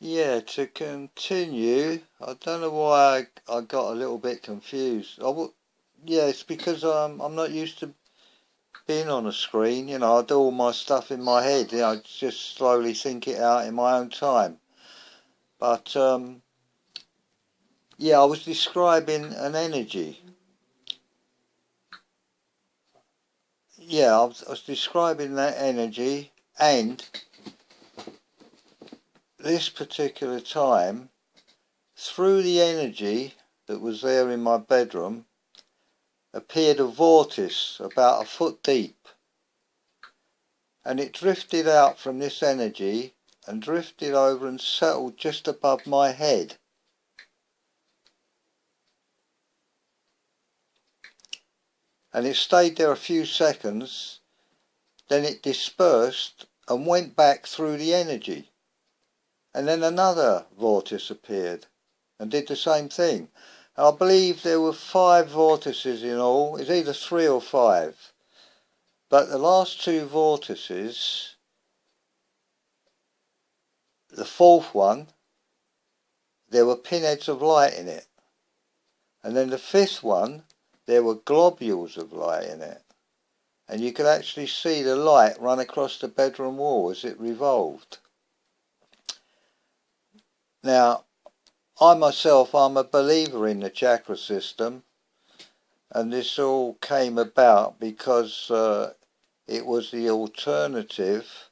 Yeah, to continue, I don't know why I got a little bit confused. Yeah, it's because I'm not used to being on a screen. I do all my stuff in my head. Just slowly think it out in my own time. But yeah, I was describing an energy. Yeah, I was describing that energy, and this particular time, through the energy that was there in my bedroom, appeared a vortice about a foot deep, and it drifted out from this energy and drifted over and settled just above my head. And it stayed there a few seconds, then it dispersed and went back through the energy. And then another vortice appeared and did the same thing. And I believe there were 5 vortices in all. It's either 3 or 5. But the last 2 vortices, the 4th one, there were pinheads of light in it. And then the 5th one, there were globules of light in it. And you could actually see the light run across the bedroom wall as it revolved. Now, I myself, I'm a believer in the chakra system. And this all came about because it was the alternative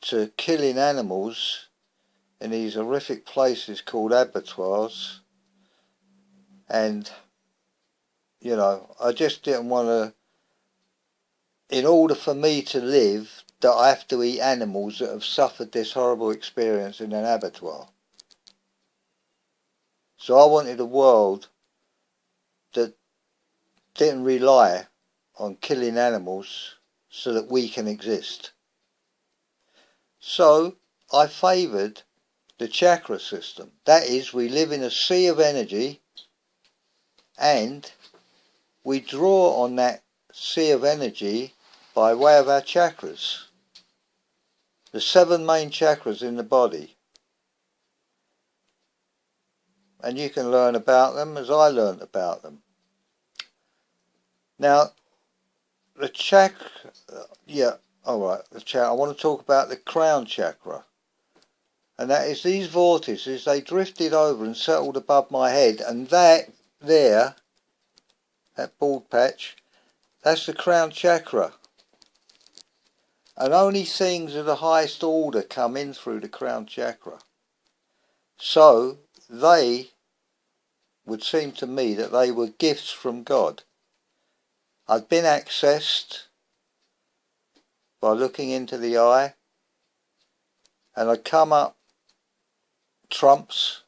to killing animals in these horrific places called abattoirs. And, I just didn't want to, in order for me to live, that I have to eat animals that have suffered this horrible experience in an abattoir. So I wanted a world that didn't rely on killing animals so that we can exist. So I favoured the chakra system. That is, we live in a sea of energy and we draw on that sea of energy by way of our chakras. The 7 main chakras in the body. And you can learn about them as I learnt about them. Now, the chakra, I want to talk about the crown chakra. And that is these vortices, they drifted over and settled above my head, and that there, that bald patch, that's the crown chakra. And only things of the highest order come in through the crown chakra. So they would seem to me that they were gifts from God. I'd been accessed by looking into the eye, and I'd come up trumps,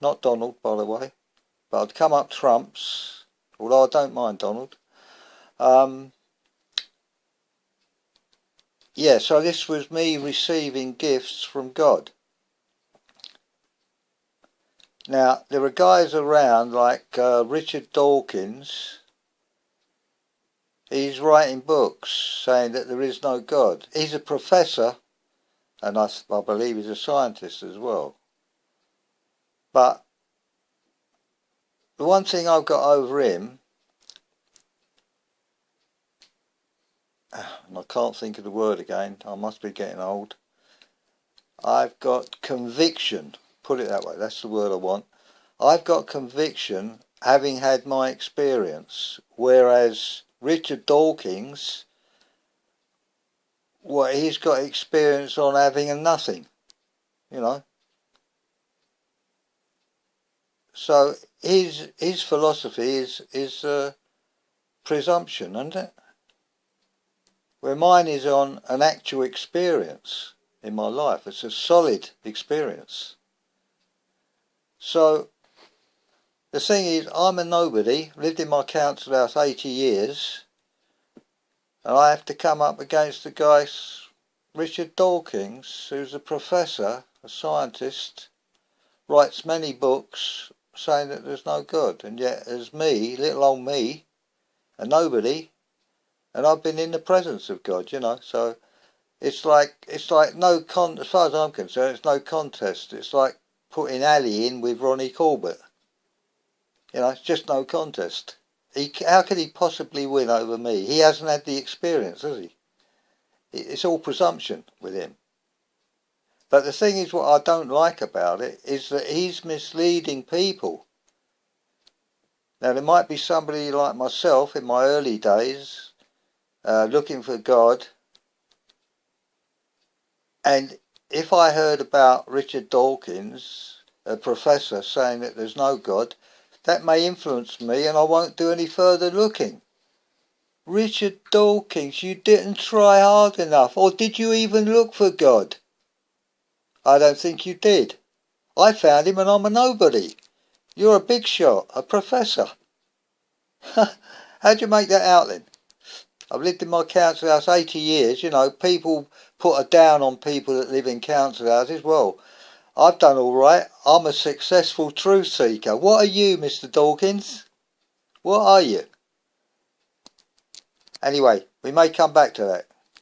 not Donald by the way, but I'd come up trumps, although I don't mind Donald. Yeah, so this was me receiving gifts from God. Now, there are guys around like Richard Dawkins. He's writing books saying that there is no God. He's a professor, and I believe he's a scientist as well. But the one thing I've got over him, and I can't think of the word again, I must be getting old. I've got conviction, put it that way, that's the word I want. I've got conviction having had my experience, whereas Richard Dawkins, he's got experience on having a nothing, So his philosophy is presumption, isn't it? Where mine is on an actual experience in my life. It's a solid experience. So the thing is, I'm a nobody, lived in my council house 80 years, and I have to come up against the guy, Richard Dawkins, who's a professor, a scientist, writes many books saying that there's no God, and yet as me, little old me, a nobody, and I've been in the presence of God, so It's like as far as I'm concerned, it's no contest. It's like putting Ali in with Ronnie Corbett. You know, it's just no contest. How can he possibly win over me? He hasn't had the experience, has he? It's all presumption with him. But the thing is, what I don't like about it is that he's misleading people. Now, there might be somebody like myself in my early days looking for God, and if I heard about Richard Dawkins, a professor, saying that there's no God, that may influence me and I won't do any further looking. Richard Dawkins, you didn't try hard enough, or did you even look for God? I don't think you did. I found him and I'm a nobody. You're a big shot, a professor. How'd you make that out then? I've lived in my council house 80 years, you know, people put a down on people that live in council houses. Well, I've done all right. I'm a successful truth seeker. What are you, Mr. Dawkins? What are you? Anyway, we may come back to that.